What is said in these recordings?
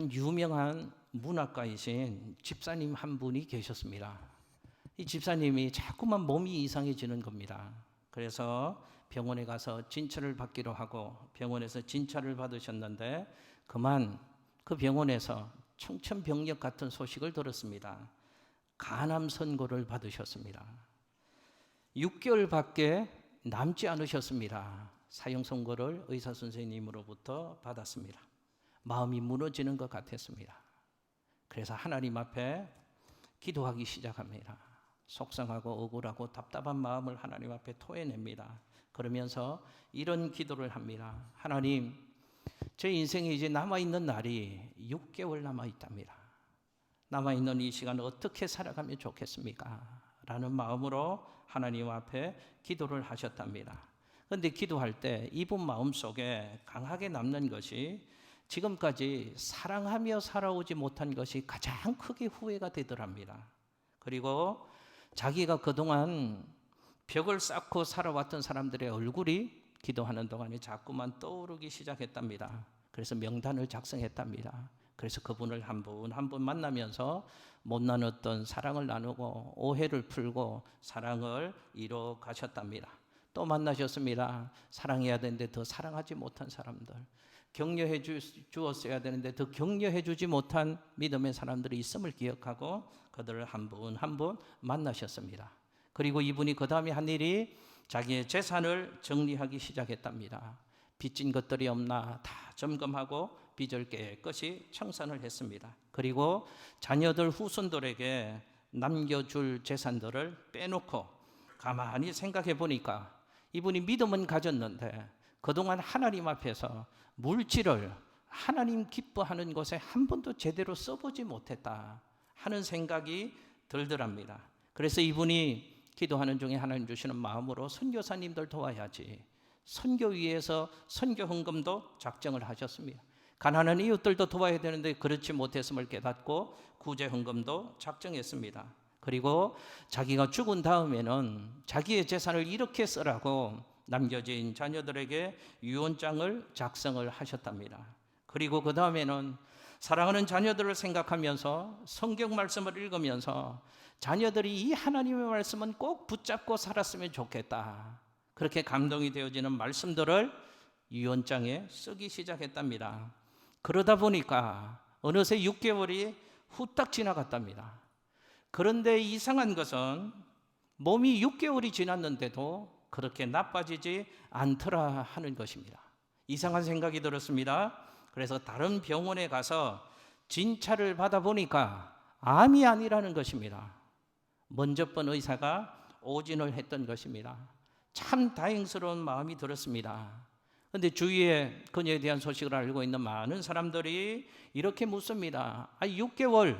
참 유명한 문학가이신 집사님 한 분이 계셨습니다. 이 집사님이 자꾸만 몸이 이상해지는 겁니다. 그래서 병원에 가서 진찰을 받기로 하고 병원에서 진찰을 받으셨는데 그만 그 병원에서 청천벽력 같은 소식을 들었습니다. 간암 선고를 받으셨습니다. 6개월밖에 남지 않으셨습니다. 사형 선고를 의사 선생님으로부터 받았습니다. 마음이 무너지는 것 같았습니다. 그래서 하나님 앞에 기도하기 시작합니다. 속상하고 억울하고 답답한 마음을 하나님 앞에 토해냅니다. 그러면서 이런 기도를 합니다. 하나님, 제 인생에 이제 남아있는 날이 6개월 남아있답니다. 남아있는 이 시간 어떻게 살아가면 좋겠습니까? 라는 마음으로 하나님 앞에 기도를 하셨답니다. 그런데 기도할 때 이분 마음속에 강하게 남는 것이 지금까지 사랑하며 살아오지 못한 것이 가장 크게 후회가 되더랍니다. 그리고 자기가 그동안 벽을 쌓고 살아왔던 사람들의 얼굴이 기도하는 동안에 자꾸만 떠오르기 시작했답니다. 그래서 명단을 작성했답니다. 그래서 그분을 한 분 한 분 만나면서 못 나눴던 사랑을 나누고 오해를 풀고 사랑을 이뤄 가셨답니다. 또 만나셨습니다. 사랑해야 되는데 더 사랑하지 못한 사람들, 격려해 주었어야 되는데 더 격려해 주지 못한 믿음의 사람들이 있음을 기억하고 그들을 한 분 한 분 만나셨습니다. 그리고 이분이 그 다음에 한 일이 자기의 재산을 정리하기 시작했답니다. 빚진 것들이 없나 다 점검하고 빚을 깨끗이 청산을 했습니다. 그리고 자녀들 후손들에게 남겨줄 재산들을 빼놓고 가만히 생각해 보니까 이분이 믿음은 가졌는데 그동안 하나님 앞에서 물질을 하나님 기뻐하는 것에 한 번도 제대로 써보지 못했다 하는 생각이 들더랍니다. 그래서 이분이 기도하는 중에 하나님 주시는 마음으로 선교사님들 도와야지 선교 위해서 선교 헌금도 작정을 하셨습니다. 가난한 이웃들도 도와야 되는데 그렇지 못했음을 깨닫고 구제 헌금도 작정했습니다. 그리고 자기가 죽은 다음에는 자기의 재산을 이렇게 쓰라고 남겨진 자녀들에게 유언장을 작성을 하셨답니다. 그리고 그 다음에는 사랑하는 자녀들을 생각하면서 성경 말씀을 읽으면서 자녀들이 이 하나님의 말씀은 꼭 붙잡고 살았으면 좋겠다, 그렇게 감동이 되어지는 말씀들을 유언장에 쓰기 시작했답니다. 그러다 보니까 어느새 6개월이 후딱 지나갔답니다. 그런데 이상한 것은 몸이 6개월이 지났는데도 그렇게 나빠지지 않더라 하는 것입니다. 이상한 생각이 들었습니다. 그래서 다른 병원에 가서 진찰을 받아보니까 암이 아니라는 것입니다. 먼저 본 의사가 오진을 했던 것입니다. 참 다행스러운 마음이 들었습니다. 그런데 주위에 그녀에 대한 소식을 알고 있는 많은 사람들이 이렇게 묻습니다. 6개월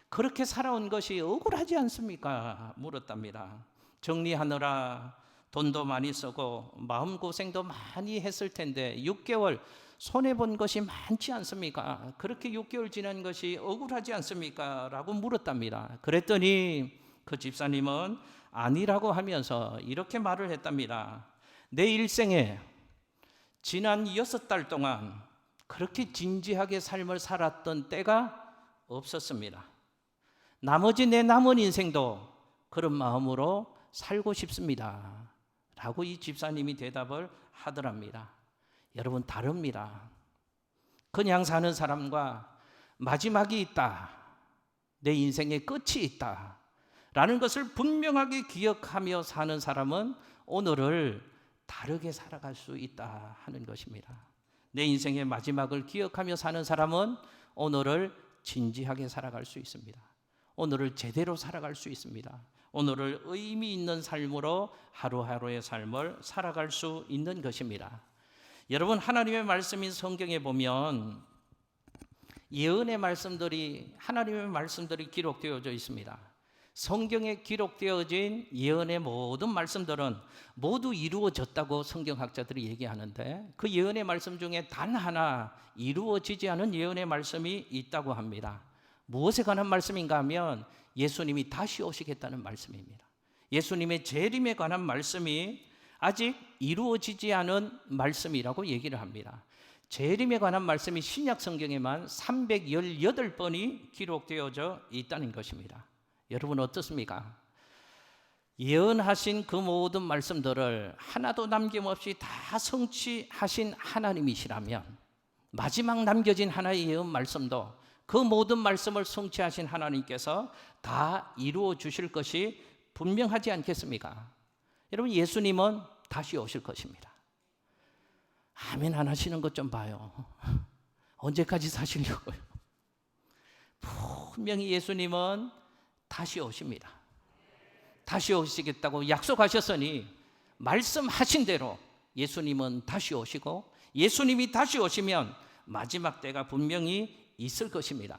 그렇게 살아온 것이 억울하지 않습니까? 물었답니다. 정리하느라 돈도 많이 쓰고 마음고생도 많이 했을 텐데 6개월 손해본 것이 많지 않습니까? 그렇게 6개월 지난 것이 억울하지 않습니까? 라고 물었답니다. 그랬더니 그 집사님은 아니라고 하면서 이렇게 말을 했답니다. 내 일생에 지난 6달 동안 그렇게 진지하게 삶을 살았던 때가 없었습니다. 나머지 내 남은 인생도 그런 마음으로 살고 싶습니다 라고 이 집사님이 대답을 하더랍니다. 여러분, 다릅니다. 그냥 사는 사람과 마지막이 있다, 내 인생의 끝이 있다 라는 것을 분명하게 기억하며 사는 사람은 오늘을 다르게 살아갈 수 있다 하는 것입니다. 내 인생의 마지막을 기억하며 사는 사람은 오늘을 진지하게 살아갈 수 있습니다. 오늘을 제대로 살아갈 수 있습니다. 오늘을 의미 있는 삶으로 하루하루의 삶을 살아갈 수 있는 것입니다. 여러분, 하나님의 말씀인 성경에 보면 예언의 말씀들이, 하나님의 말씀들이 기록되어져 있습니다. 성경에 기록되어진 예언의 모든 말씀들은 모두 이루어졌다고 성경학자들이 얘기하는데 그 예언의 말씀 중에 단 하나 이루어지지 않은 예언의 말씀이 있다고 합니다. 무엇에 관한 말씀인가 하면 예수님이 다시 오시겠다는 말씀입니다. 예수님의 재림에 관한 말씀이 아직 이루어지지 않은 말씀이라고 얘기를 합니다. 재림에 관한 말씀이 신약 성경에만 318번이 기록되어져 있다는 것입니다. 여러분 어떻습니까? 예언하신 그 모든 말씀들을 하나도 남김없이 다 성취하신 하나님이시라면, 마지막 남겨진 하나의 예언 말씀도 그 모든 말씀을 성취하신 하나님께서 다 이루어 주실 것이 분명하지 않겠습니까? 여러분, 예수님은 다시 오실 것입니다. 아멘 안 하시는 것 좀 봐요. 언제까지 사시려고요? 분명히 예수님은 다시 오십니다. 다시 오시겠다고 약속하셨으니 말씀하신 대로 예수님은 다시 오시고, 예수님이 다시 오시면 마지막 때가 분명히 있을 것입니다.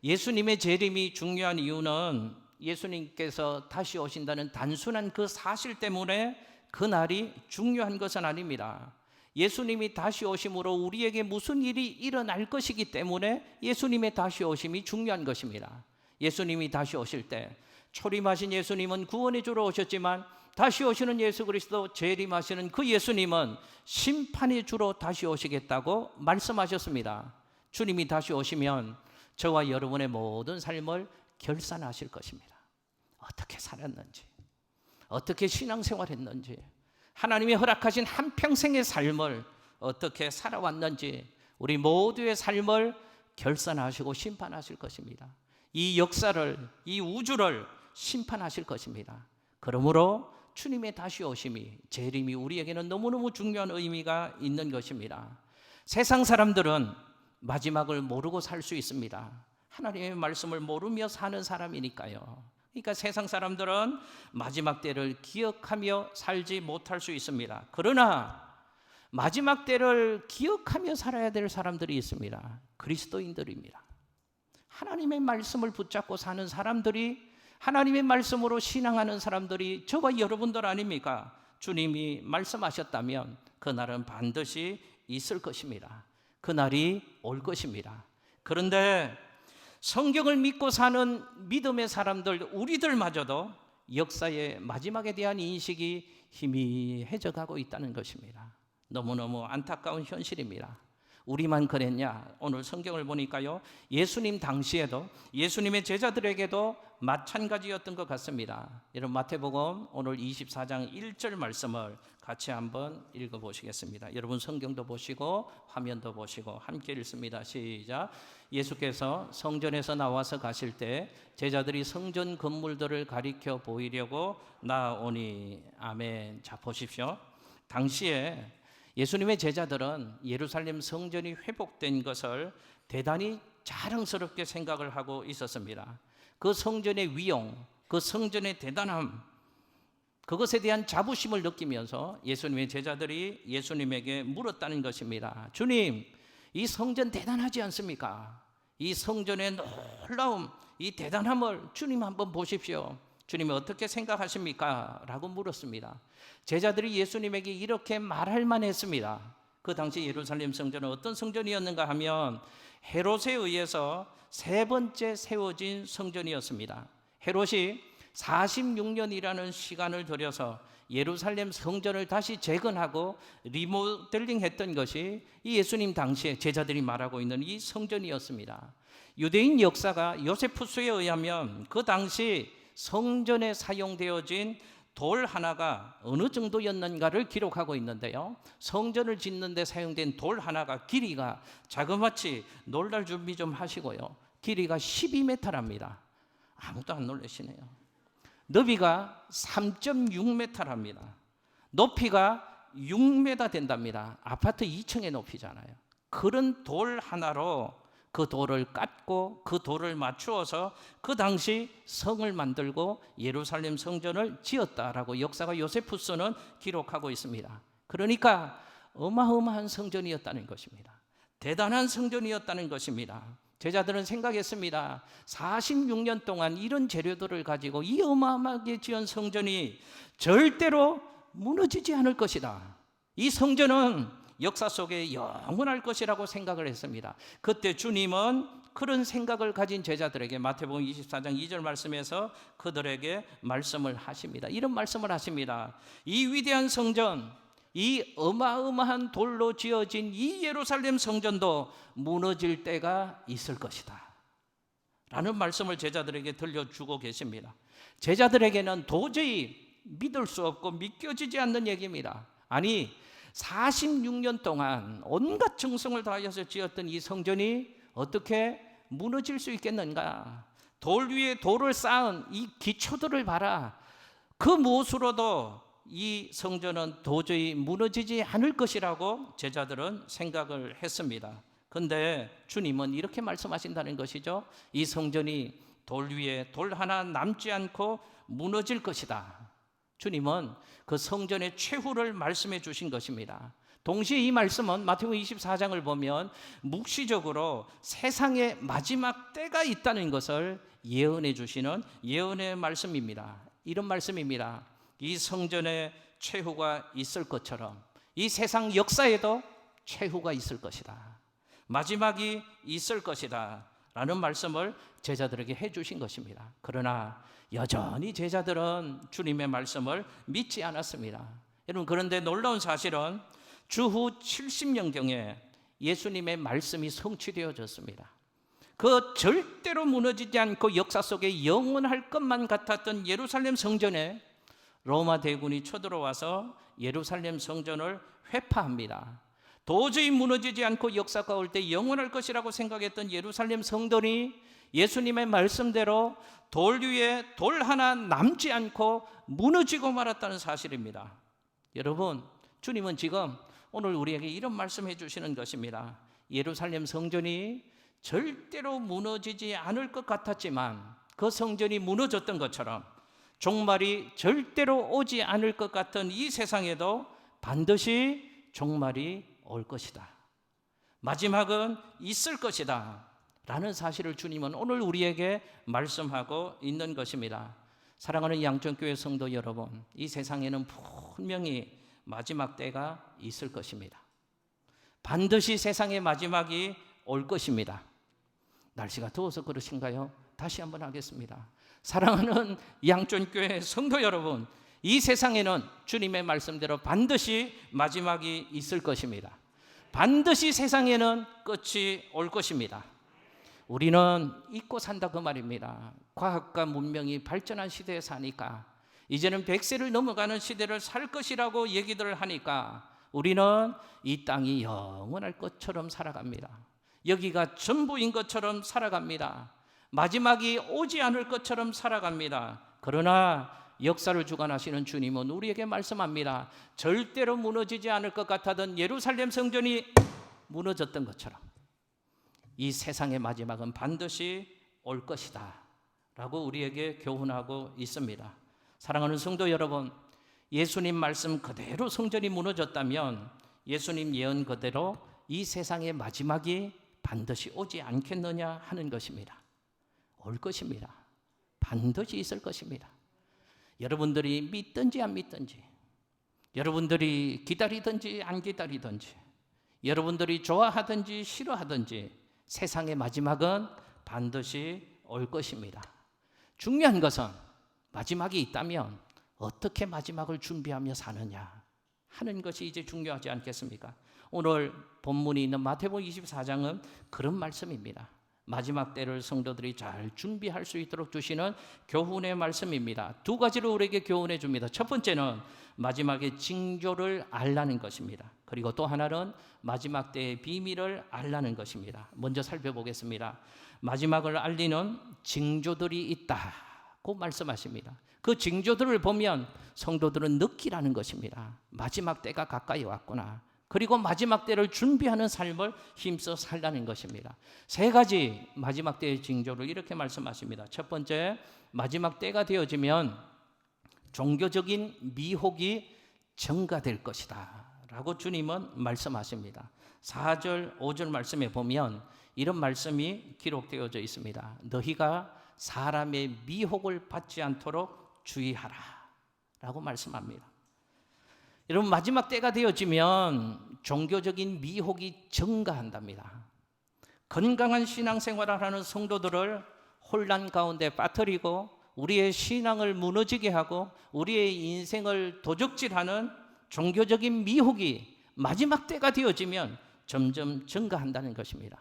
예수님의 재림이 중요한 이유는 예수님께서 다시 오신다는 단순한 그 사실 때문에 그 날이 중요한 것은 아닙니다. 예수님이 다시 오심으로 우리에게 무슨 일이 일어날 것이기 때문에 예수님의 다시 오심이 중요한 것입니다. 예수님이 다시 오실 때, 초림하신 예수님은 구원의 주로 오셨지만 다시 오시는 예수 그리스도, 재림하시는 그 예수님은 심판의 주로 다시 오시겠다고 말씀하셨습니다. 주님이 다시 오시면 저와 여러분의 모든 삶을 결산하실 것입니다. 어떻게 살았는지, 어떻게 신앙생활했는지, 하나님이 허락하신 한평생의 삶을 어떻게 살아왔는지, 우리 모두의 삶을 결산하시고 심판하실 것입니다. 이 역사를, 이 우주를 심판하실 것입니다. 그러므로 주님의 다시 오심이, 재림이 우리에게는 너무너무 중요한 의미가 있는 것입니다. 세상 사람들은 마지막을 모르고 살 수 있습니다. 하나님의 말씀을 모르며 사는 사람이니까요. 그러니까 세상 사람들은 마지막 때를 기억하며 살지 못할 수 있습니다. 그러나 마지막 때를 기억하며 살아야 될 사람들이 있습니다. 그리스도인들입니다. 하나님의 말씀을 붙잡고 사는 사람들이, 하나님의 말씀으로 신앙하는 사람들이 저와 여러분들 아닙니까? 주님이 말씀하셨다면 그날은 반드시 있을 것입니다. 그날이 올 것입니다. 그런데 성경을 믿고 사는 믿음의 사람들, 우리들마저도 역사의 마지막에 대한 인식이 희미해져 가고 있다는 것입니다. 너무너무 안타까운 현실입니다. 우리만 그랬냐? 오늘 성경을 보니까요, 예수님 당시에도, 예수님의 제자들에게도 마찬가지였던 것 같습니다. 여러분, 마태복음 오늘 24장 1절 말씀을 같이 한번 읽어보시겠습니다. 여러분 성경도 보시고 화면도 보시고 함께 읽습니다. 시작. 예수께서 성전에서 나와서 가실 때 제자들이 성전 건물들을 가리켜 보이려고 나오니. 아멘. 자, 보십시오. 당시에 예수님의 제자들은 예루살렘 성전이 회복된 것을 대단히 자랑스럽게 생각을 하고 있었습니다. 그 성전의 위용, 그 성전의 대단함, 그것에 대한 자부심을 느끼면서 예수님의 제자들이 예수님에게 물었다는 것입니다. 주님, 이 성전 대단하지 않습니까? 이 성전의 놀라움, 이 대단함을 주님 한번 보십시오. 주님이 어떻게 생각하십니까? 라고 물었습니다. 제자들이 예수님에게 이렇게 말할 만했습니다. 그 당시 예루살렘 성전은 어떤 성전이었는가 하면 헤롯에 의해서 세 번째 세워진 성전이었습니다. 헤롯이 46년이라는 시간을 들여서 예루살렘 성전을 다시 재건하고 리모델링했던 것이 이 예수님 당시에 제자들이 말하고 있는 이 성전이었습니다. 유대인 역사가 요세푸스에 의하면 그 당시 성전에 사용되어진 돌 하나가 어느 정도였는가를 기록하고 있는데요, 성전을 짓는 데 사용된 돌 하나가 길이가, 자그마치 놀랄 준비 좀 하시고요, 길이가 12m랍니다. 아무도 안 놀라시네요. 너비가 3.6m랍니다. 높이가 6m 된답니다. 아파트 2층의 높이잖아요. 그런 돌 하나로 그 돌을 깎고 그 돌을 맞추어서 그 당시 성을 만들고 예루살렘 성전을 지었다라고 역사가 요세푸스는 기록하고 있습니다. 그러니까 어마어마한 성전이었다는 것입니다. 대단한 성전이었다는 것입니다. 제자들은 생각했습니다. 46년 동안 이런 재료들을 가지고 이 어마어마하게 지은 성전이 절대로 무너지지 않을 것이다. 이 성전은 역사 속에 영원할 것이라고 생각을 했습니다. 그때 주님은 그런 생각을 가진 제자들에게 마태복음 24장 2절 말씀에서 그들에게 말씀을 하십니다. 이런 말씀을 하십니다. 이 위대한 성전, 이 어마어마한 돌로 지어진 이 예루살렘 성전도 무너질 때가 있을 것이다 라는 말씀을 제자들에게 들려주고 계십니다. 제자들에게는 도저히 믿을 수 없고 믿겨지지 않는 얘기입니다. 아니 46년 동안 온갖 정성을 다하여서 지었던 이 성전이 어떻게 무너질 수 있겠는가? 돌 위에 돌을 쌓은 이 기초들을 봐라. 그 무엇으로도 이 성전은 도저히 무너지지 않을 것이라고 제자들은 생각을 했습니다. 그런데 주님은 이렇게 말씀하신다는 것이죠. 이 성전이 돌 위에 돌 하나 남지 않고 무너질 것이다. 주님은 그 성전의 최후를 말씀해 주신 것입니다. 동시에 이 말씀은 마태복음 24장을 보면 묵시적으로 세상의 마지막 때가 있다는 것을 예언해 주시는 예언의 말씀입니다. 이런 말씀입니다. 이 성전의 최후가 있을 것처럼 이 세상 역사에도 최후가 있을 것이다. 마지막이 있을 것이다 라는 말씀을 제자들에게 해 주신 것입니다. 그러나 여전히 제자들은 주님의 말씀을 믿지 않았습니다. 여러분, 그런데 놀라운 사실은 주후 70년경에 예수님의 말씀이 성취되어졌습니다. 그 절대로 무너지지 않고 역사 속에 영원할 것만 같았던 예루살렘 성전에 로마 대군이 쳐들어와서 예루살렘 성전을 회파합니다. 도저히 무너지지 않고 역사 가올 때 영원할 것이라고 생각했던 예루살렘 성전이 예수님의 말씀대로 돌 위에 돌 하나 남지 않고 무너지고 말았다는 사실입니다. 여러분, 주님은 지금 오늘 우리에게 이런 말씀해 주시는 것입니다. 예루살렘 성전이 절대로 무너지지 않을 것 같았지만 그 성전이 무너졌던 것처럼 종말이 절대로 오지 않을 것 같은 이 세상에도 반드시 종말이 올 것이다. 마지막은 있을 것이다 라는 사실을 주님은 오늘 우리에게 말씀하고 있는 것입니다. 사랑하는 양천교회 성도 여러분, 이 세상에는 분명히 마지막 때가 있을 것입니다. 반드시 세상의 마지막이 올 것입니다. 날씨가 더워서 그러신가요? 다시 한번 하겠습니다. 사랑하는 양천교회 성도 여러분, 이 세상에는 주님의 말씀대로 반드시 마지막이 있을 것입니다. 반드시 세상에는 끝이 올 것입니다. 우리는 잊고 산다 그 말입니다. 과학과 문명이 발전한 시대에 사니까 이제는 100세를 넘어가는 시대를 살 것이라고 얘기들 하니까 우리는 이 땅이 영원할 것처럼 살아갑니다. 여기가 전부인 것처럼 살아갑니다. 마지막이 오지 않을 것처럼 살아갑니다. 그러나 역사를 주관하시는 주님은 우리에게 말씀합니다. 절대로 무너지지 않을 것 같았던 예루살렘 성전이 무너졌던 것처럼 이 세상의 마지막은 반드시 올 것이다 라고 우리에게 교훈하고 있습니다. 사랑하는 성도 여러분, 예수님 말씀 그대로 성전이 무너졌다면 예수님 예언 그대로 이 세상의 마지막이 반드시 오지 않겠느냐 하는 것입니다. 올 것입니다. 반드시 있을 것입니다. 여러분들이 믿든지 안 믿든지, 여러분들이 기다리든지 안 기다리든지, 여러분들이 좋아하든지 싫어하든지 세상의 마지막은 반드시 올 것입니다. 중요한 것은 마지막이 있다면 어떻게 마지막을 준비하며 사느냐 하는 것이 이제 중요하지 않겠습니까? 오늘 본문이 있는 마태복음 24장은 그런 말씀입니다. 마지막 때를 성도들이 잘 준비할 수 있도록 주시는 교훈의 말씀입니다. 두 가지로 우리에게 교훈해 줍니다. 첫 번째는 마지막의 징조를 알라는 것입니다. 그리고 또 하나는 마지막 때의 비밀을 알라는 것입니다. 먼저 살펴보겠습니다. 마지막을 알리는 징조들이 있다고 말씀하십니다. 그 징조들을 보면 성도들은 느끼라는 것입니다. 마지막 때가 가까이 왔구나. 그리고 마지막 때를 준비하는 삶을 힘써 살라는 것입니다. 세 가지 마지막 때의 징조를 이렇게 말씀하십니다. 첫 번째, 마지막 때가 되어지면 종교적인 미혹이 증가될 것이다 라고 주님은 말씀하십니다. 4절, 5절 말씀에 보면 이런 말씀이 기록되어져 있습니다. 너희가 사람의 미혹을 받지 않도록 주의하라 라고 말씀합니다. 여러분, 마지막 때가 되어지면 종교적인 미혹이 증가한답니다. 건강한 신앙생활을 하는 성도들을 혼란 가운데 빠뜨리고 우리의 신앙을 무너지게 하고 우리의 인생을 도적질하는 종교적인 미혹이 마지막 때가 되어지면 점점 증가한다는 것입니다.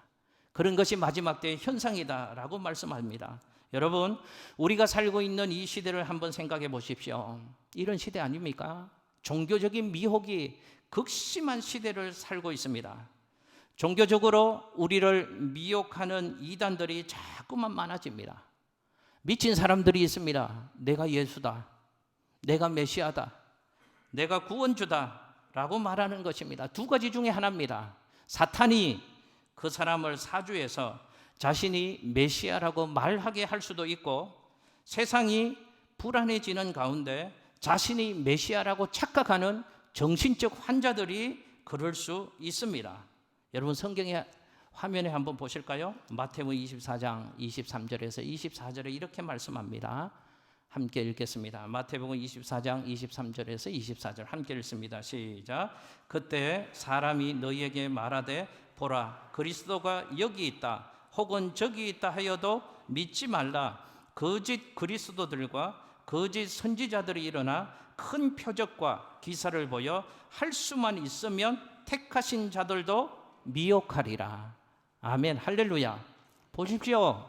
그런 것이 마지막 때의 현상이다라고 말씀합니다. 여러분, 우리가 살고 있는 이 시대를 한번 생각해 보십시오. 이런 시대 아닙니까? 종교적인 미혹이 극심한 시대를 살고 있습니다. 종교적으로 우리를 미혹하는 이단들이 자꾸만 많아집니다. 미친 사람들이 있습니다. 내가 예수다, 내가 메시아다, 내가 구원주다 라고 말하는 것입니다. 두 가지 중에 하나입니다. 사탄이 그 사람을 사주해서 자신이 메시아라고 말하게 할 수도 있고, 세상이 불안해지는 가운데 자신이 메시아라고 착각하는 정신적 환자들이 그럴 수 있습니다. 여러분, 성경의 화면에 한번 보실까요? 마태복음 24장 23절에서 24절에 이렇게 말씀합니다. 함께 읽겠습니다. 마태복음 24장 23절에서 24절 함께 읽습니다. 시작. 그때 사람이 너희에게 말하되 보라, 그리스도가 여기 있다, 혹은 저기 있다 하여도 믿지 말라. 거짓 그리스도들과 거짓 선지자들이 일어나 큰 표적과 기사를 보여 할 수만 있으면 택하신 자들도 미혹하리라. 아멘, 할렐루야. 보십시오.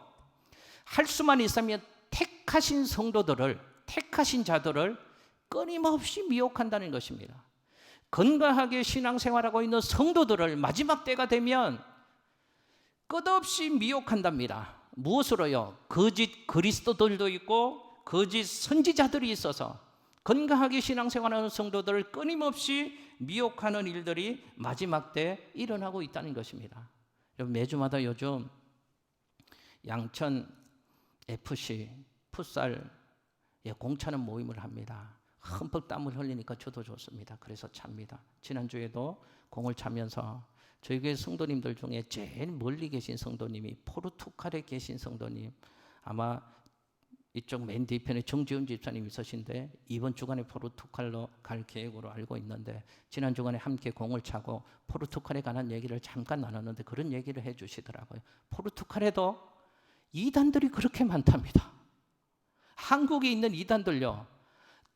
할 수만 있으면 택하신 성도들을, 택하신 자들을 끊임없이 미혹한다는 것입니다. 건강하게 신앙생활하고 있는 성도들을 마지막 때가 되면 끝없이 미혹한답니다. 무엇으로요? 거짓 그리스도들도 있고 거짓 선지자들이 있어서 건강하게 신앙생활하는 성도들을 끊임없이 미혹하는 일들이 마지막 때 일어나고 있다는 것입니다. 매주마다 요즘 양천 FC 풋살 공차는 모임을 합니다. 흠뻑 땀을 흘리니까 저도 좋습니다. 그래서 찹니다. 지난주에도 공을 차면서 저희 교회 성도님들 중에 제일 멀리 계신 성도님이 포르투갈에 계신 성도님, 아마 이쪽 맨 뒤편에 정지훈 집사님 있으신데 이번 주간에 포르투갈로 갈 계획으로 알고 있는데, 지난 주간에 함께 공을 차고 포르투갈에 관한 얘기를 잠깐 나눴는데 그런 얘기를 해 주시더라고요. 포르투갈에도 이단들이 그렇게 많답니다. 한국에 있는 이단들요,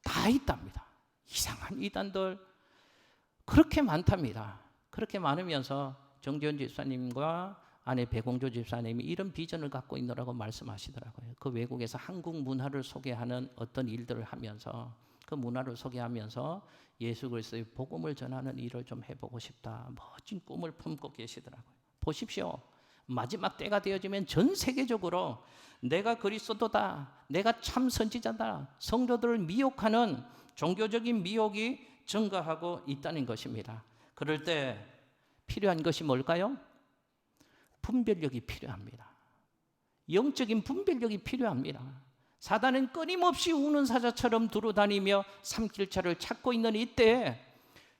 다 있답니다. 이상한 이단들 그렇게 많답니다. 그렇게 많으면서 정지훈 집사님과 아내 배공조 집사님이 이런 비전을 갖고 있노라고 말씀하시더라고요. 그 외국에서 한국 문화를 소개하는 어떤 일들을 하면서, 그 문화를 소개하면서 예수 그리스도의 복음을 전하는 일을 좀 해보고 싶다, 멋진 꿈을 품고 계시더라고요. 보십시오. 마지막 때가 되어지면 전 세계적으로 내가 그리스도다, 내가 참 선지자다, 성도들을 미혹하는 종교적인 미혹이 증가하고 있다는 것입니다. 그럴 때 필요한 것이 뭘까요? 분별력이 필요합니다. 영적인 분별력이 필요합니다. 사단은 끊임없이 우는 사자처럼 두루다니며 삼킬차를 찾고 있는 이때에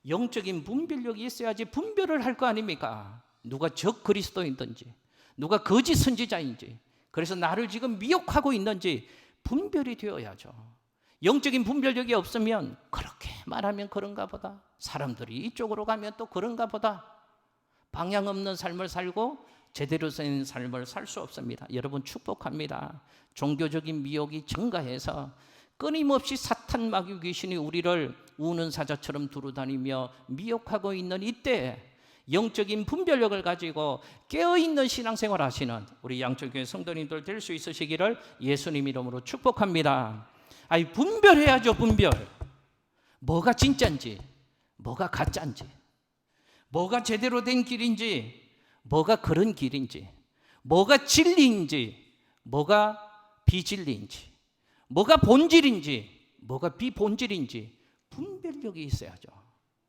영적인 분별력이 있어야지 분별을 할 거 아닙니까? 누가 적 그리스도인든지, 누가 거짓 선지자인지, 그래서 나를 지금 미혹하고 있는지 분별이 되어야죠. 영적인 분별력이 없으면 그렇게 말하면 그런가 보다, 사람들이 이쪽으로 가면 또 그런가 보다, 방향 없는 삶을 살고 제대로 된 삶을 살 수 없습니다. 여러분, 축복합니다. 종교적인 미혹이 증가해서 끊임없이 사탄 마귀 귀신이 우리를 우는 사자처럼 두루다니며 미혹하고 있는 이때 영적인 분별력을 가지고 깨어있는 신앙생활 하시는 우리 양천교회 성도님들 될 수 있으시기를 예수님 이름으로 축복합니다. 아니, 분별해야죠. 분별. 뭐가 진짜인지, 뭐가 가짜인지, 뭐가 제대로 된 길인지, 뭐가 그런 길인지, 뭐가 진리인지, 뭐가 비진리인지, 뭐가 본질인지, 뭐가 비본질인지 분별력이 있어야죠.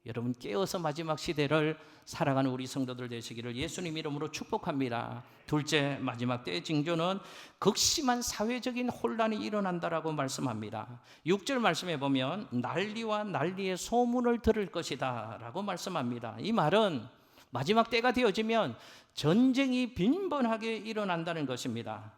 여러분, 깨어서 마지막 시대를 살아가는 우리 성도들 되시기를 예수님 이름으로 축복합니다. 둘째, 마지막 때의 징조는 극심한 사회적인 혼란이 일어난다라고 말씀합니다. 6절 말씀해 보면 난리와 난리의 소문을 들을 것이다 라고 말씀합니다. 이 말은 마지막 때가 되어지면 전쟁이 빈번하게 일어난다는 것입니다.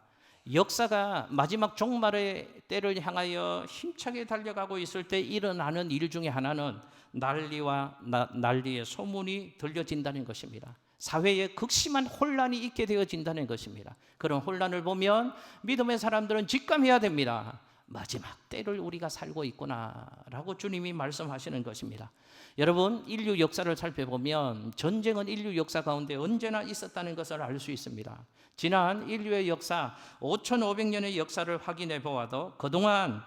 역사가 마지막 종말의 때를 향하여 힘차게 달려가고 있을 때 일어나는 일 중에 하나는 난리와 난리의 소문이 들려진다는 것입니다. 사회에 극심한 혼란이 있게 되어진다는 것입니다. 그런 혼란을 보면 믿음의 사람들은 직감해야 됩니다. 마지막 때를 우리가 살고 있구나라고 주님이 말씀하시는 것입니다. 여러분, 인류 역사를 살펴보면 전쟁은 인류 역사 가운데 언제나 있었다는 것을 알 수 있습니다. 지난 인류의 역사 5,500년의 역사를 확인해 보아도 그동안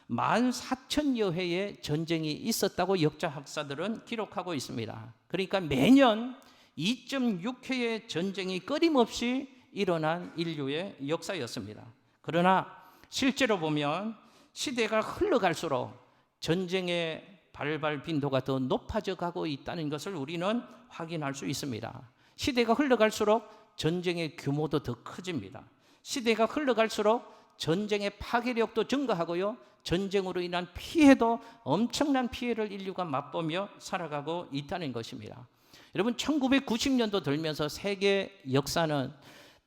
14,000여 회의 전쟁이 있었다고 역사학자들은 기록하고 있습니다. 그러니까 매년 2.6회의 전쟁이 끊임없이 일어난 인류의 역사였습니다. 그러나 실제로 보면 시대가 흘러갈수록 전쟁의 발발 빈도가 더 높아져 가고 있다는 것을 우리는 확인할 수 있습니다. 시대가 흘러갈수록 전쟁의 규모도 더 커집니다. 시대가 흘러갈수록 전쟁의 파괴력도 증가하고요, 전쟁으로 인한 피해도 엄청난 피해를 인류가 맛보며 살아가고 있다는 것입니다. 여러분, 1990년도 들면서 세계 역사는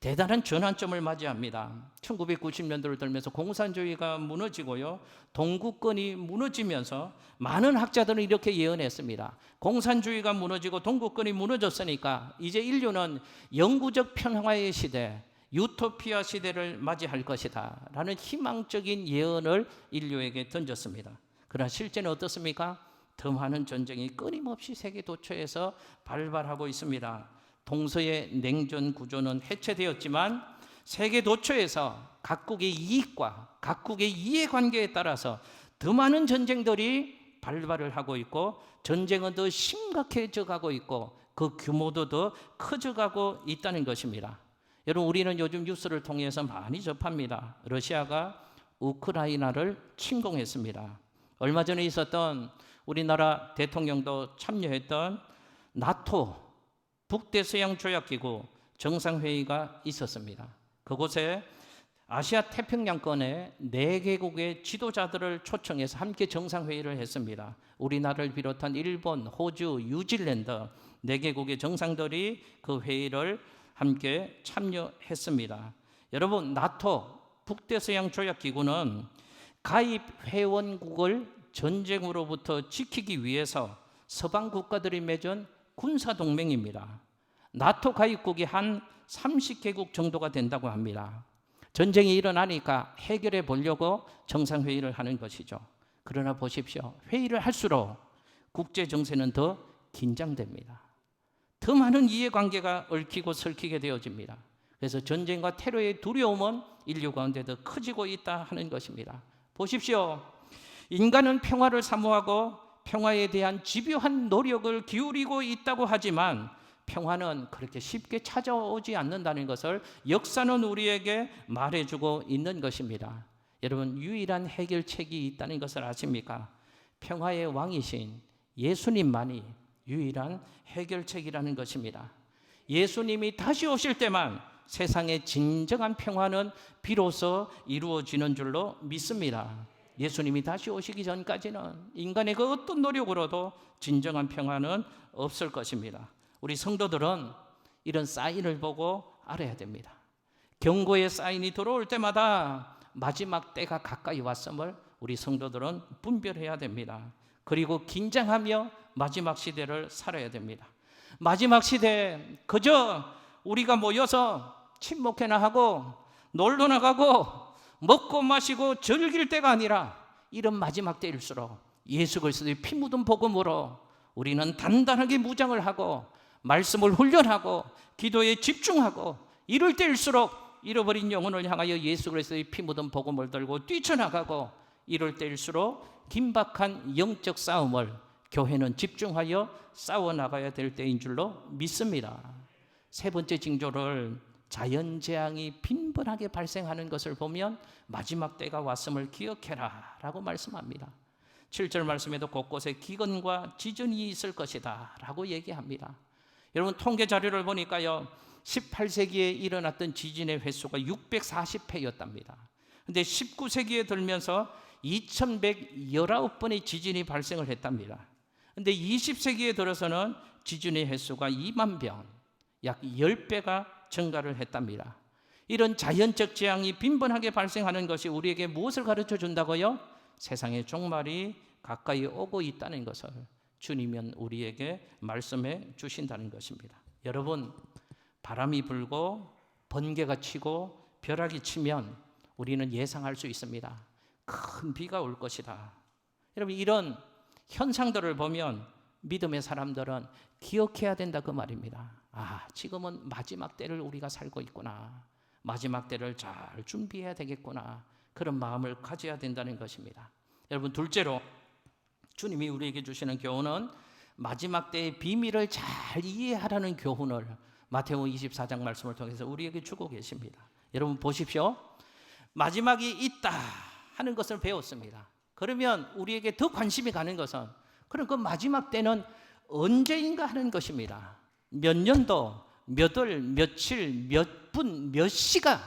대단한 전환점을 맞이합니다. 1990년도를 들면서 공산주의가 무너지고요, 동구권이 무너지면서 많은 학자들은 이렇게 예언했습니다. 공산주의가 무너지고 동구권이 무너졌으니까 이제 인류는 영구적 평화의 시대, 유토피아 시대를 맞이할 것이다 라는 희망적인 예언을 인류에게 던졌습니다. 그러나 실제는 어떻습니까? 더 많은 전쟁이 끊임없이 세계 도처에서 발발하고 있습니다. 동서의 냉전 구조는 해체되었지만 세계 도처에서 각국의 이익과 각국의 이해관계에 따라서 더 많은 전쟁들이 발발을 하고 있고, 전쟁은 더 심각해져 가고 있고 그 규모도 더 커져가고 있다는 것입니다. 여러분, 우리는 요즘 뉴스를 통해서 많이 접합니다. 러시아가 우크라이나를 침공했습니다. 얼마 전에 있었던 우리나라 대통령도 참여했던 나토 북대서양조약기구 정상회의가 있었습니다. 그곳에 아시아 태평양권의 4개국의 지도자들을 초청해서 함께 정상회의를 했습니다. 우리나라를 비롯한 일본, 호주, 뉴질랜드 4개국의 정상들이 그 회의를 함께 참여했습니다. 여러분, 나토 북대서양조약기구는 가입 회원국을 전쟁으로부터 지키기 위해서 서방 국가들이 맺은 군사동맹입니다. 나토 가입국이 한 30개국 정도가 된다고 합니다. 전쟁이 일어나니까 해결해 보려고 정상회의를 하는 것이죠. 그러나 보십시오, 회의를 할수록 국제정세는 더 긴장됩니다. 더 많은 이해관계가 얽히고 설키게 되어집니다. 그래서 전쟁과 테러의 두려움은 인류 가운데 더 커지고 있다 하는 것입니다. 보십시오, 인간은 평화를 사모하고 평화에 대한 집요한 노력을 기울이고 있다고 하지만 평화는 그렇게 쉽게 찾아오지 않는다는 것을 역사는 우리에게 말해주고 있는 것입니다. 여러분, 유일한 해결책이 있다는 것을 아십니까? 평화의 왕이신 예수님만이 유일한 해결책이라는 것입니다. 예수님이 다시 오실 때만 세상의 진정한 평화는 비로소 이루어지는 줄로 믿습니다. 예수님이 다시 오시기 전까지는 인간의 그 어떤 노력으로도 진정한 평화는 없을 것입니다. 우리 성도들은 이런 사인을 보고 알아야 됩니다. 경고의 사인이 들어올 때마다 마지막 때가 가까이 왔음을 우리 성도들은 분별해야 됩니다. 그리고 긴장하며 마지막 시대를 살아야 됩니다. 마지막 시대 그저 우리가 모여서 친목회나 하고 놀러 나가고 먹고 마시고 즐길 때가 아니라 이런 마지막 때일수록 예수 그리스도의 피 묻은 복음으로 우리는 단단하게 무장을 하고 말씀을 훈련하고 기도에 집중하고 이럴 때일수록 잃어버린 영혼을 향하여 예수 그리스도의 피 묻은 복음을 들고 뛰쳐나가고, 이럴 때일수록 긴박한 영적 싸움을 교회는 집중하여 싸워나가야 될 때인 줄로 믿습니다. 세 번째 징조를 자연재앙이 빈번하게 발생하는 것을 보면 마지막 때가 왔음을 기억해라 라고 말씀합니다. 7절 말씀에도 곳곳에 기근과 지진이 있을 것이다 라고 얘기합니다. 여러분, 통계 자료를 보니까요, 18세기에 일어났던 지진의 횟수가 640회였답니다. 그런데 19세기에 들면서 2119번의 지진이 발생을 했답니다. 그런데 20세기에 들어서는 지진의 횟수가 2만 번, 약 10배가 증가를 했답니다. 이런 자연적 재앙이 빈번하게 발생하는 것이 우리에게 무엇을 가르쳐 준다고요? 세상의 종말이 가까이 오고 있다는 것을 주님은 우리에게 말씀해 주신다는 것입니다. 여러분, 바람이 불고 번개가 치고 벼락이 치면 우리는 예상할 수 있습니다. 큰 비가 올 것이다. 여러분, 이런 현상들을 보면 믿음의 사람들은 기억해야 된다 그 말입니다. 지금은 마지막 때를 우리가 살고 있구나. 마지막 때를 잘 준비해야 되겠구나. 그런 마음을 가져야 된다는 것입니다. 여러분, 둘째로 주님이 우리에게 주시는 교훈은 마지막 때의 비밀을 잘 이해하라는 교훈을 마태복음 24장 말씀을 통해서 우리에게 주고 계십니다. 여러분 보십시오. 마지막이 있다 하는 것을 배웠습니다. 그러면 우리에게 더 관심이 가는 것은 그럼 그 마지막 때는 언제인가 하는 것입니다. 몇 년도, 몇 월, 며칠, 몇 분, 몇 시가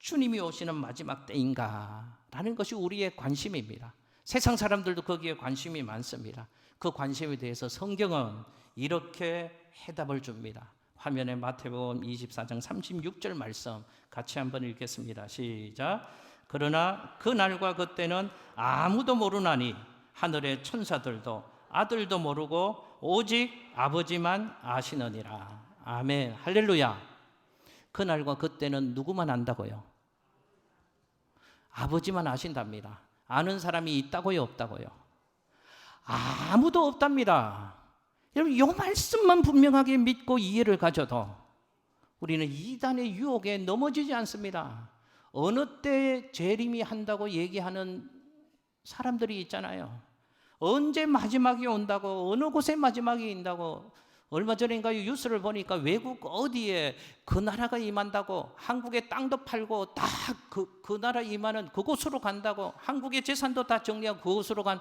주님이 오시는 마지막 때인가 라는 것이 우리의 관심입니다. 세상 사람들도 거기에 관심이 많습니다. 그 관심에 대해서 성경은 이렇게 해답을 줍니다. 화면에 마태복음 24장 36절 말씀 같이 한번 읽겠습니다. 시작. 그러나 그 날과 그때는 아무도 모르나니 하늘의 천사들도 아들도 모르고 오직 아버지만 아시느니라. 아멘. 할렐루야. 그 날과 그때는 누구만 안다고요? 아버지만 아신답니다. 아는 사람이 있다고요, 없다고요? 아무도 없답니다. 여러분, 이 말씀만 분명하게 믿고 이해를 가져도 우리는 이단의 유혹에 넘어지지 않습니다. 어느 때 재림이 한다고 얘기하는 사람들이 있잖아요. 언제 마지막이 온다고, 어느 곳에 마지막이 온다고. 얼마 전인가 뉴스를 보니까 외국 어디에 그 나라가 임한다고, 한국의 땅도 팔고 다 그 나라 임하는 그곳으로 간다고, 한국의 재산도 다 정리하고 그곳으로 간.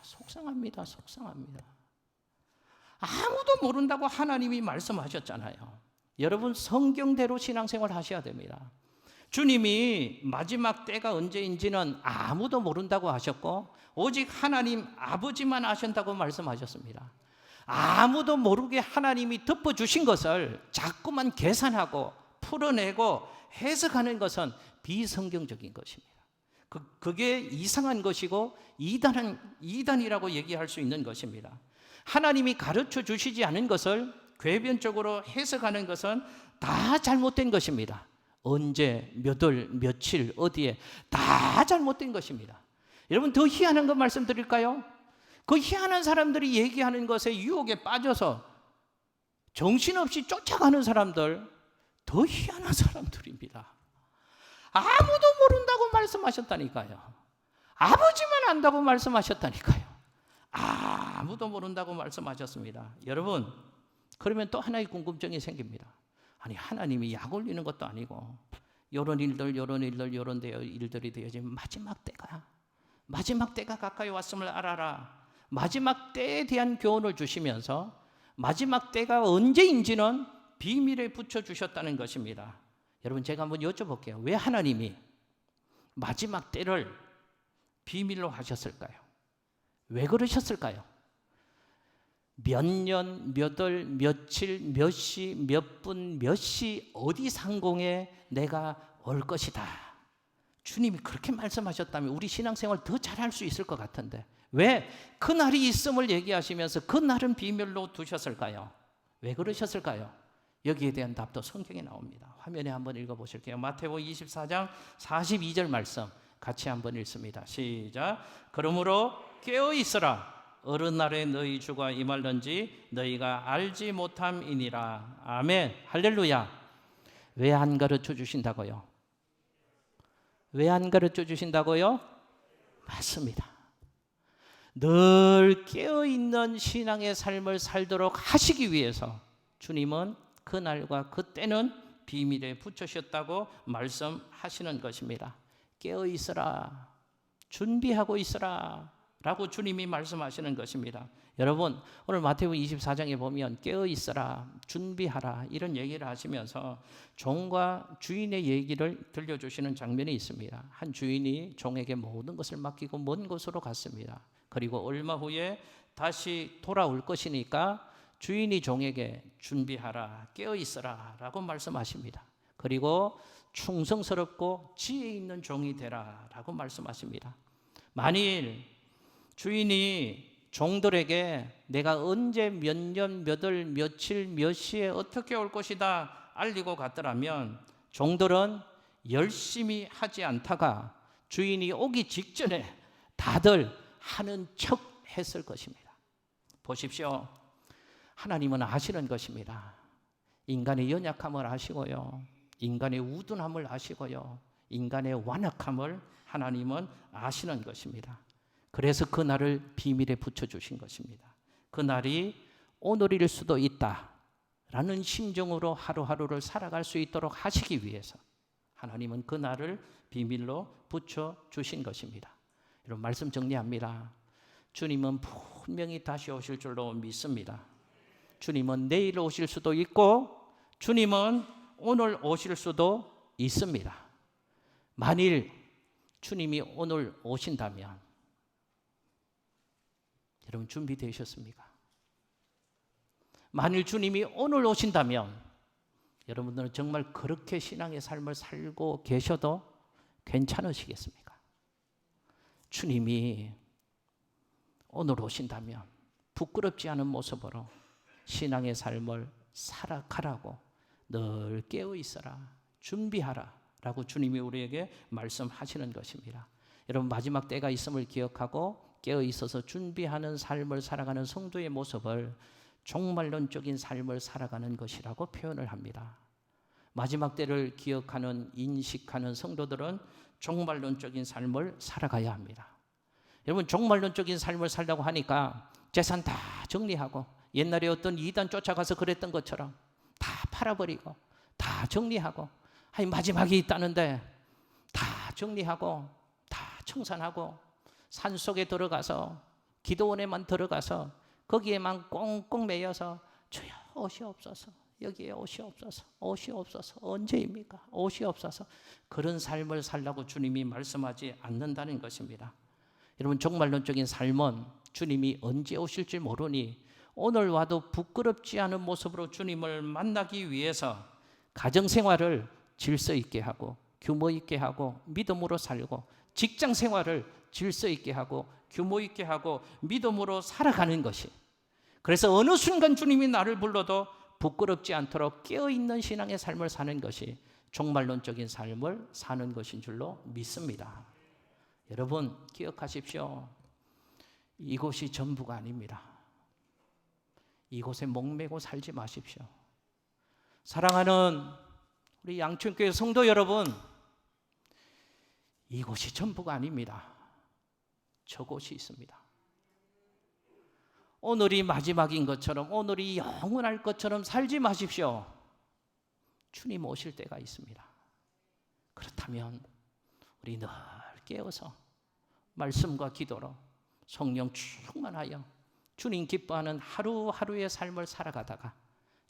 속상합니다. 속상합니다. 아무도 모른다고 하나님이 말씀하셨잖아요. 여러분, 성경대로 신앙생활 하셔야 됩니다. 주님이 마지막 때가 언제인지는 아무도 모른다고 하셨고 오직 하나님 아버지만 아신다고 말씀하셨습니다. 아무도 모르게 하나님이 덮어주신 것을 자꾸만 계산하고 풀어내고 해석하는 것은 비성경적인 것입니다. 그게 이상한 것이고 이단이라고 얘기할 수 있는 것입니다. 하나님이 가르쳐 주시지 않은 것을 궤변적으로 해석하는 것은 다 잘못된 것입니다. 언제, 몇 월, 며칠, 어디에 다 잘못된 것입니다. 여러분, 더 희한한 거 말씀드릴까요? 그 희한한 사람들이 얘기하는 것에 유혹에 빠져서 정신없이 쫓아가는 사람들, 더 희한한 사람들입니다. 아무도 모른다고 말씀하셨다니까요. 아버지만 안다고 말씀하셨다니까요. 아무도 모른다고 말씀하셨습니다. 여러분, 그러면 또 하나의 궁금증이 생깁니다. 아니, 하나님이 약 올리는 것도 아니고 이런 일들이 되어지면 마지막 때가 가까이 왔음을 알아라. 마지막 때에 대한 교훈을 주시면서 마지막 때가 언제인지는 비밀에 붙여주셨다는 것입니다. 여러분, 제가 한번 여쭤볼게요. 왜 하나님이 마지막 때를 비밀로 하셨을까요? 왜 그러셨을까요? 몇 년, 몇 월, 며칠, 몇 시, 몇 분, 몇 시, 어디 상공에 내가 올 것이다. 주님이 그렇게 말씀하셨다면 우리 신앙생활 더 잘할 수 있을 것 같은데 왜 그 날이 있음을 얘기하시면서 그 날은 비밀로 두셨을까요? 왜 그러셨을까요? 여기에 대한 답도 성경에 나옵니다. 화면에 한번 읽어보실게요. 마태복음 24장 42절 말씀 같이 한번 읽습니다. 시작. 그러므로 깨어있으라. 어느 날에 너희 주가 임할는지 너희가 알지 못함이니라. 아멘. 할렐루야. 왜 안 가르쳐 주신다고요? 왜 안 가르쳐 주신다고요? 맞습니다. 늘 깨어있는 신앙의 삶을 살도록 하시기 위해서 주님은 그날과 그때는 비밀에 붙여셨다고 말씀하시는 것입니다. 깨어있으라. 준비하고 있으라. 라고 주님이 말씀하시는 것입니다. 여러분, 오늘 마태복음 24장에 보면 깨어있어라, 준비하라 이런 얘기를 하시면서 종과 주인의 얘기를 들려주시는 장면이 있습니다. 한 주인이 종에게 모든 것을 맡기고 먼 곳으로 갔습니다. 그리고 얼마 후에 다시 돌아올 것이니까 주인이 종에게 준비하라, 깨어있어라 라고 말씀하십니다. 그리고 충성스럽고 지혜 있는 종이 되라 라고 말씀하십니다. 만일 주인이 종들에게 내가 언제 몇 년, 몇 월, 며칠, 몇 시에 어떻게 올 것이다 알리고 갔더라면 종들은 열심히 하지 않다가 주인이 오기 직전에 다들 하는 척 했을 것입니다. 보십시오. 하나님은 아시는 것입니다. 인간의 연약함을 아시고요, 인간의 우둔함을 아시고요, 인간의 완악함을 하나님은 아시는 것입니다. 그래서 그 날을 비밀에 붙여주신 것입니다. 그 날이 오늘일 수도 있다라는 심정으로 하루하루를 살아갈 수 있도록 하시기 위해서 하나님은 그 날을 비밀로 붙여주신 것입니다. 여러분, 말씀 정리합니다. 주님은 분명히 다시 오실 줄로 믿습니다. 주님은 내일 오실 수도 있고 주님은 오늘 오실 수도 있습니다. 만일 주님이 오늘 오신다면 여러분 준비되셨습니까? 만일 주님이 오늘 오신다면 여러분들은 정말 그렇게 신앙의 삶을 살고 계셔도 괜찮으시겠습니까? 주님이 오늘 오신다면 부끄럽지 않은 모습으로 신앙의 삶을 살아가라고 늘 깨어 있어라, 준비하라 라고 주님이 우리에게 말씀하시는 것입니다. 여러분, 마지막 때가 있음을 기억하고 깨어 있어서 준비하는 삶을 살아가는 성도의 모습을 종말론적인 삶을 살아가는 것이라고 표현을 합니다. 마지막 때를 기억하는, 인식하는 성도들은 종말론적인 삶을 살아가야 합니다. 여러분, 종말론적인 삶을 살려고 하니까 재산 다 정리하고 옛날에 어떤 이단 쫓아가서 그랬던 것처럼 다 팔아버리고 다 정리하고, 아니 마지막이 있다는데 다 정리하고 다 청산하고 산속에 들어가서 기도원에만 들어가서 거기에만 꽁꽁 매여서 주여 오시옵소서, 여기에 오시옵소서, 오시옵소서, 언제입니까? 오시옵소서. 그런 삶을 살라고 주님이 말씀하지 않는다는 것입니다. 여러분, 종말론적인 삶은 주님이 언제 오실지 모르니 오늘 와도 부끄럽지 않은 모습으로 주님을 만나기 위해서 가정생활을 질서 있게 하고 규모 있게 하고 믿음으로 살고, 직장생활을 질서 있게 하고 규모 있게 하고 믿음으로 살아가는 것이, 그래서 어느 순간 주님이 나를 불러도 부끄럽지 않도록 깨어있는 신앙의 삶을 사는 것이 종말론적인 삶을 사는 것인 줄로 믿습니다. 여러분, 기억하십시오. 이곳이 전부가 아닙니다. 이곳에 목매고 살지 마십시오. 사랑하는 우리 양천교회 성도 여러분, 이곳이 전부가 아닙니다. 저곳이 있습니다. 오늘이 마지막인 것처럼, 오늘이 영원할 것처럼 살지 마십시오. 주님 오실 때가 있습니다. 그렇다면 우리 늘 깨어서 말씀과 기도로 성령 충만하여 주님 기뻐하는 하루하루의 삶을 살아가다가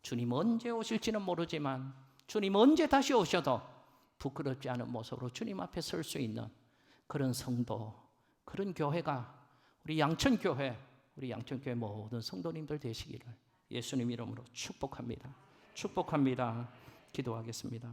주님 언제 오실지는 모르지만 주님 언제 다시 오셔도 부끄럽지 않은 모습으로 주님 앞에 설 수 있는 그런 성도, 그런 교회가 우리 양천교회, 우리 양천교회 모든 성도님들 되시기를 예수님 이름으로 축복합니다. 축복합니다. 기도하겠습니다.